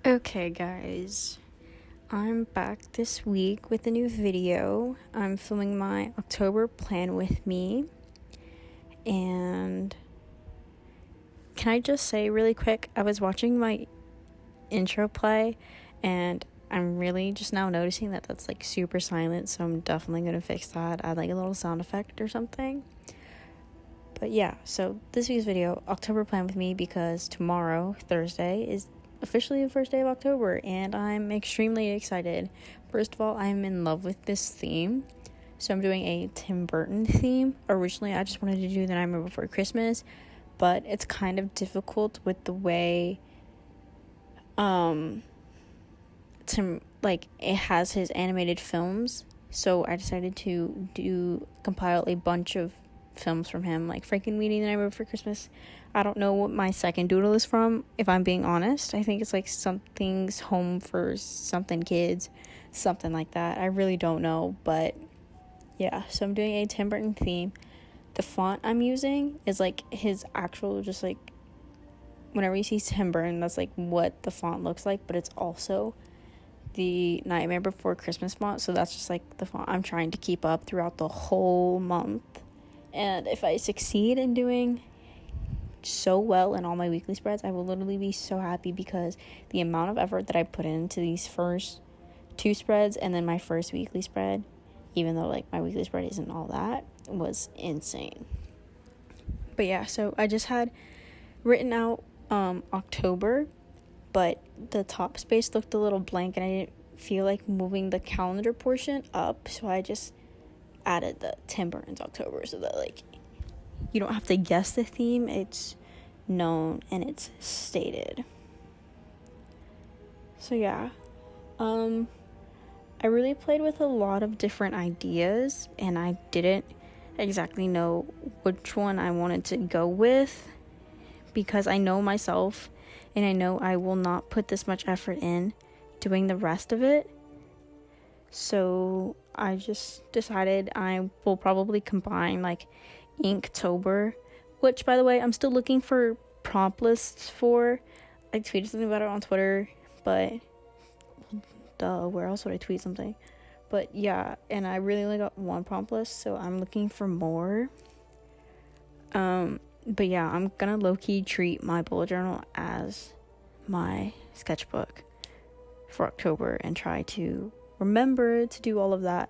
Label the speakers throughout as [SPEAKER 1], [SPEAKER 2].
[SPEAKER 1] Okay, guys, I'm back this week with a new video. I'm filming my October plan with me, and can I just say really quick, I was watching my intro play, and I'm really just now noticing that that's like super silent, so I'm definitely gonna fix that, add like a little sound effect or something. But yeah, so this week's video, October plan with me, because tomorrow, Thursday, is officially the first day of October, and I'm extremely excited. First of all, I'm in love with this theme, so I'm doing a Tim Burton theme. Originally, I just wanted to do The Nightmare Before Christmas, but it's kind of difficult with the way Tim, like, it has his animated films, so I decided to compile a bunch of films from him, like Frankenweenie, The Nightmare Before Christmas. I don't know what my second doodle is from, if I'm being honest. I think it's like Something's Home for Something Kids, something like that. I really don't know, but yeah, so I'm doing a Tim Burton theme. The font I'm using is like his actual, just like, whenever you see Tim Burton, that's like what the font looks like, but it's also the Nightmare Before Christmas font, so that's just like the font I'm trying to keep up throughout the whole month. And if I succeed in doing so well in all my weekly spreads, I will literally be so happy, because the amount of effort that I put into these first two spreads and then my first weekly spread, even though like my weekly spread isn't all that, was insane. But yeah, so I just had written out October, but the top space looked a little blank and I didn't feel like moving the calendar portion up, so I just added the Tim Burton's October, so that like you don't have to guess the theme, it's known and it's stated. So yeah, I really played with a lot of different ideas, and I didn't exactly know which one I wanted to go with, because I know myself and I know I will not put this much effort in doing the rest of it. So I just decided I will probably combine like Inktober, which, by the way, I'm still looking for prompt lists for. I tweeted something about it on Twitter, but where else would I tweet something? But yeah, and I really only got one prompt list, so I'm looking for more. But yeah, I'm gonna low-key treat my bullet journal as my sketchbook for October and try to remember to do all of that.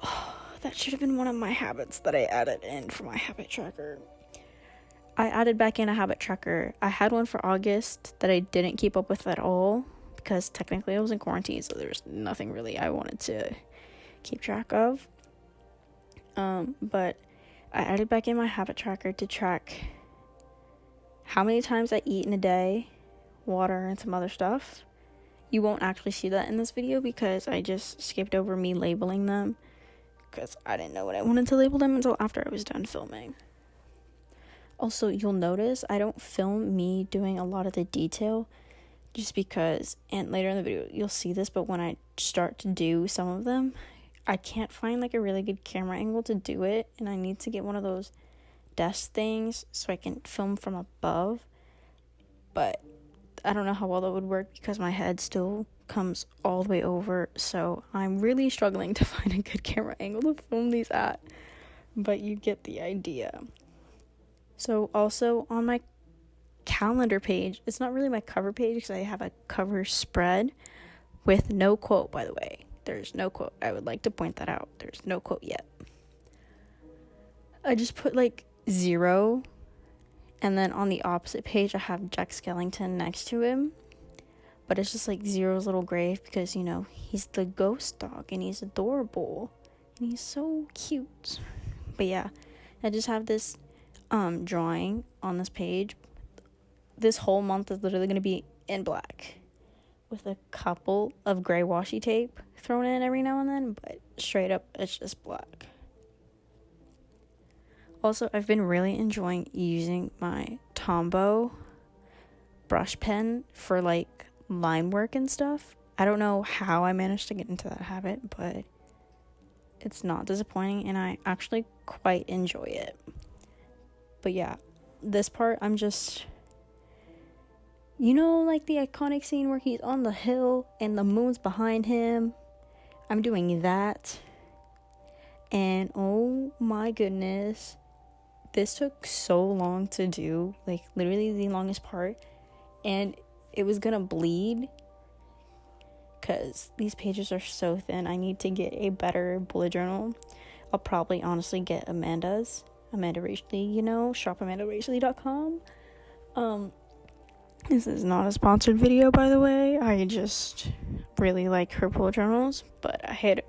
[SPEAKER 1] Oh, that should have been one of my habits that I added in for my habit tracker. I added back in a habit tracker. I had one for August that I didn't keep up with at all, because technically I was in quarantine, so there's nothing really I wanted to keep track of. But I added back in my habit tracker to track how many times I eat in a day, water, and some other stuff. You won't actually see that in this video because I just skipped over me labeling them, because I didn't know what I wanted to label them until after I was done filming. Also, you'll notice I don't film me doing a lot of the detail, just because, and later in the video you'll see this, but when I start to do some of them, I can't find like a really good camera angle to do it, and I need to get one of those desk things so I can film from above. But I don't know how well that would work because my head still comes all the way over, so I'm really struggling to find a good camera angle to film these at, but you get the idea. So also on my calendar page, it's not really my cover page because I have a cover spread with no quote, by the way. There's no quote. I would like to point that out. There's no quote yet. I just put like 0, and then on the opposite page I have Jack Skellington next to him, but it's just like 0's little grave, because you know he's the ghost dog and he's adorable and he's so cute. But yeah, I just have this drawing on this page. This whole month is literally going to be in black with a couple of gray washi tape thrown in every now and then, but straight up it's just black. Also, I've been really enjoying using my Tombow brush pen for like line work and stuff. I don't know how I managed to get into that habit, but it's not disappointing and I actually quite enjoy it. But yeah, this part I'm just You know, like the iconic scene where he's on the hill and the moon's behind him? I'm doing that. And oh my goodness, this took so long to do, like literally the longest part, and it was gonna bleed because these pages are so thin. I need to get a better bullet journal. I'll probably honestly get Amanda's, Amanda Rachley, you know, shopamandarachley.com. This is not a sponsored video, by the way. I just really like her bullet journals, but I had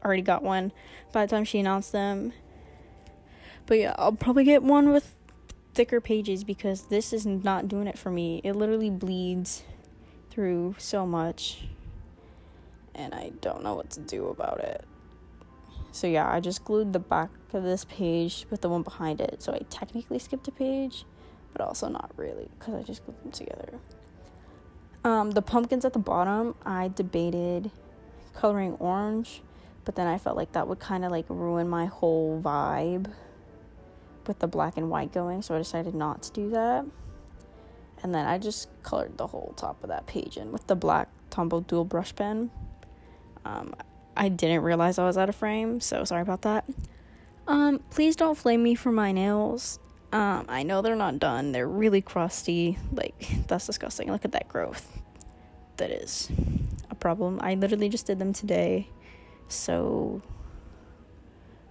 [SPEAKER 1] already got one by the time she announced them. But yeah, I'll probably get one with thicker pages because this is not doing it for me. It literally bleeds through so much, and I don't know what to do about it. So yeah, I just glued the back of this page with the one behind it, so I technically skipped a page, but also not really because I just glued them together. The pumpkins at the bottom, I debated coloring orange, but then I felt like that would kind of like ruin my whole vibe with the black and white going, so I decided not to do that. And then I just colored the whole top of that page in with the black Tombow dual brush pen. I didn't realize I was out of frame, so sorry about that. Please don't flame me for my nails. I know they're not done. They're really crusty. Like, that's disgusting. Look at that growth. That is a problem. I literally just did them today, so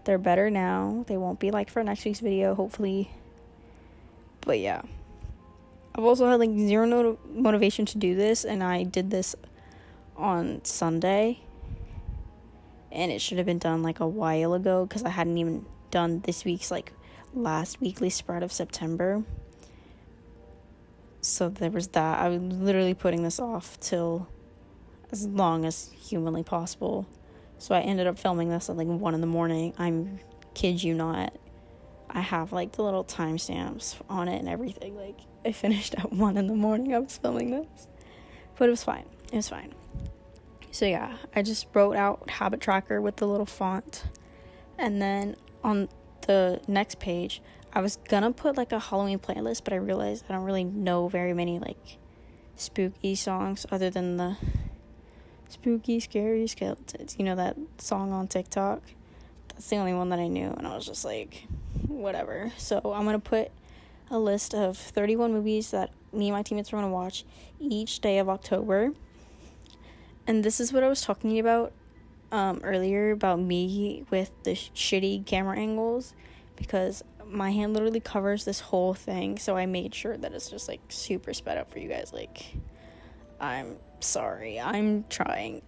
[SPEAKER 1] they're better now. They won't be like for next week's video, hopefully. But yeah, I've also had like zero motivation to do this, and I did this on Sunday, and it should have been done like a while ago because I hadn't even done this week's like last weekly spread of September. So there was that. I was literally putting this off till as long as humanly possible. So I ended up filming this at like 1 a.m. I'm kid you not. I have like the little timestamps on it and everything. Like, I finished at 1 a.m. I was filming this. But it was fine. It was fine. So yeah, I just wrote out habit tracker with the little font. And then on the next page, I was gonna put like a Halloween playlist, but I realized I don't really know very many like spooky songs other than the spooky scary skeletons, you know, that song on TikTok. That's the only one that I knew, and I was just like, whatever. So I'm gonna put a list of 31 movies that me and my teammates are gonna watch each day of October. And this is what I was talking about earlier about me with the shitty camera angles, because my hand literally covers this whole thing, so I made sure that it's just like super sped up for you guys. Like, I'm sorry, I'm trying.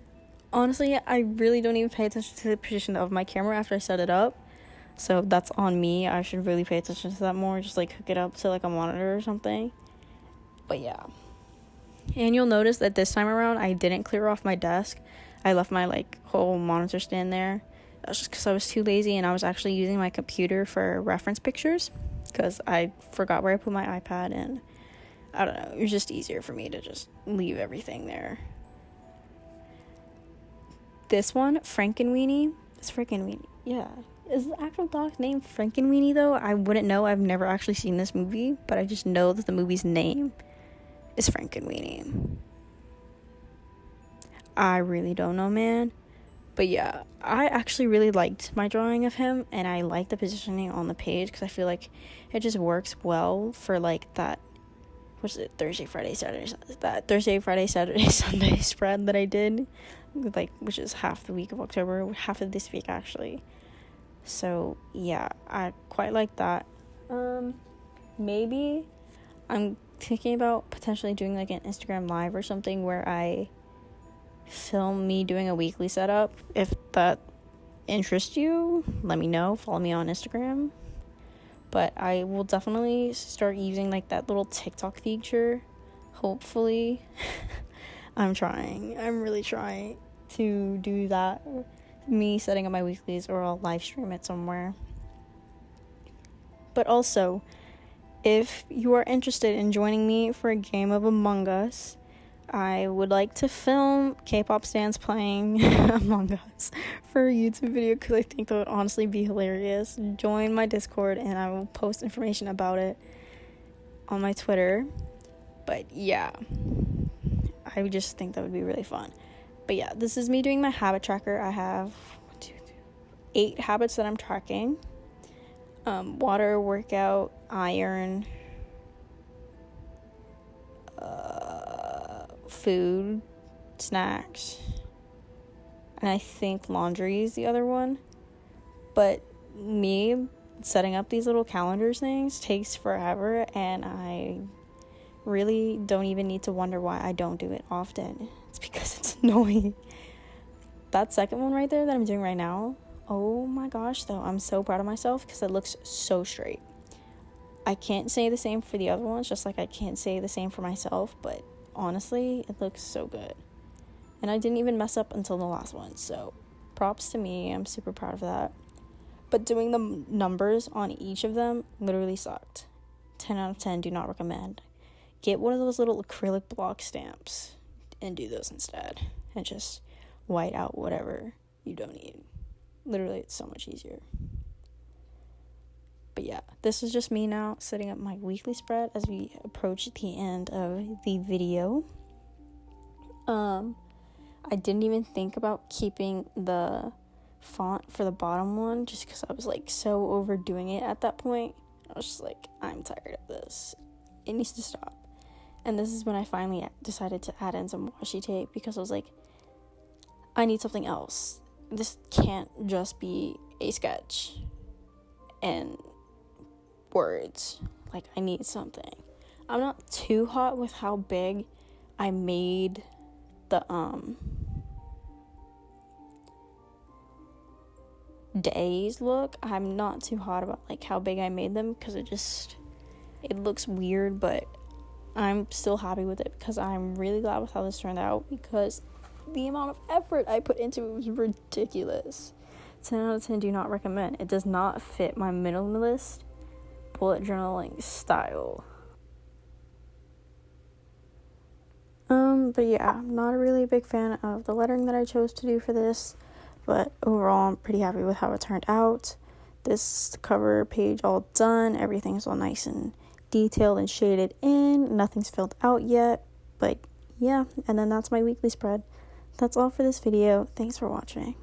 [SPEAKER 1] Honestly, I really don't even pay attention to the position of my camera after I set it up, so that's on me. I should really pay attention to that more, just like hook it up to like a monitor or something. But yeah, and you'll notice that this time around I didn't clear off my desk. I left my like whole monitor stand there. That's just because I was too lazy, and I was actually using my computer for reference pictures because I forgot where I put my iPad, and I don't know, it was just easier for me to just leave everything there. This one, Frankenweenie. It's Frankenweenie. Yeah. Is the actual dog's name Frankenweenie though? I wouldn't know. I've never actually seen this movie, but I just know that the movie's name is Frankenweenie. I really don't know, man. But yeah, I actually really liked my drawing of him, and I like the positioning on the page because I feel like it just works well for like that, what's it, Thursday, Friday, Saturday, Sunday spread that I did, like, which is half the week of October, half of this week actually. So yeah, I quite like that. Maybe I'm thinking about potentially doing like an Instagram live or something where I film me doing a weekly setup. If that interests you, let me know. Follow me on Instagram. But I will definitely start using like that little TikTok feature, hopefully. I'm really trying to do that, me setting up my weeklies, or I'll live stream it somewhere. But also, if you are interested in joining me for a game of Among Us, I would like to film K-pop stans playing Among Us for a YouTube video because I think that would honestly be hilarious. Join my Discord and I will post information about it on my Twitter. But yeah, I just think that would be really fun. But yeah, this is me doing my habit tracker. I have 8 habits that I'm tracking. Water, workout, iron, food, snacks, and I think laundry is the other one. But me setting up these little calendars things takes forever, and I really don't even need to wonder why I don't do it often. It's because it's annoying. That second one right there that I'm doing right now, oh my gosh, though, I'm so proud of myself because it looks so straight. I can't say the same for the other ones, just like I can't say the same for myself, but honestly, it looks so good. And I didn't even mess up until the last one, so props to me. I'm super proud of that. But doing the numbers on each of them literally sucked. 10 out of 10, do not recommend. Get one of those little acrylic block stamps and do those instead. And just white out whatever you don't need. Literally, it's so much easier. But yeah, this is just me now setting up my weekly spread as we approach the end of the video. I didn't even think about keeping the font for the bottom one just because I was like so overdoing it at that point. I was just like, I'm tired of this. It needs to stop. And this is when I finally decided to add in some washi tape because I was like, I need something else. This can't just be a sketch and words. Like, I need something. I'm not too hot with how big I made the days look. I'm not too hot about like how big I made them because it looks weird, but I'm still happy with it because I'm really glad with how this turned out because the amount of effort I put into it was ridiculous. 10 out of 10, do not recommend. It does not fit my minimalist bullet journaling style. But yeah, I'm not really a big fan of the lettering that I chose to do for this, but overall I'm pretty happy with how it turned out. This cover page all done, everything's all nice and detailed and shaded in, nothing's filled out yet, but yeah, and then that's my weekly spread. That's all for this video. Thanks for watching.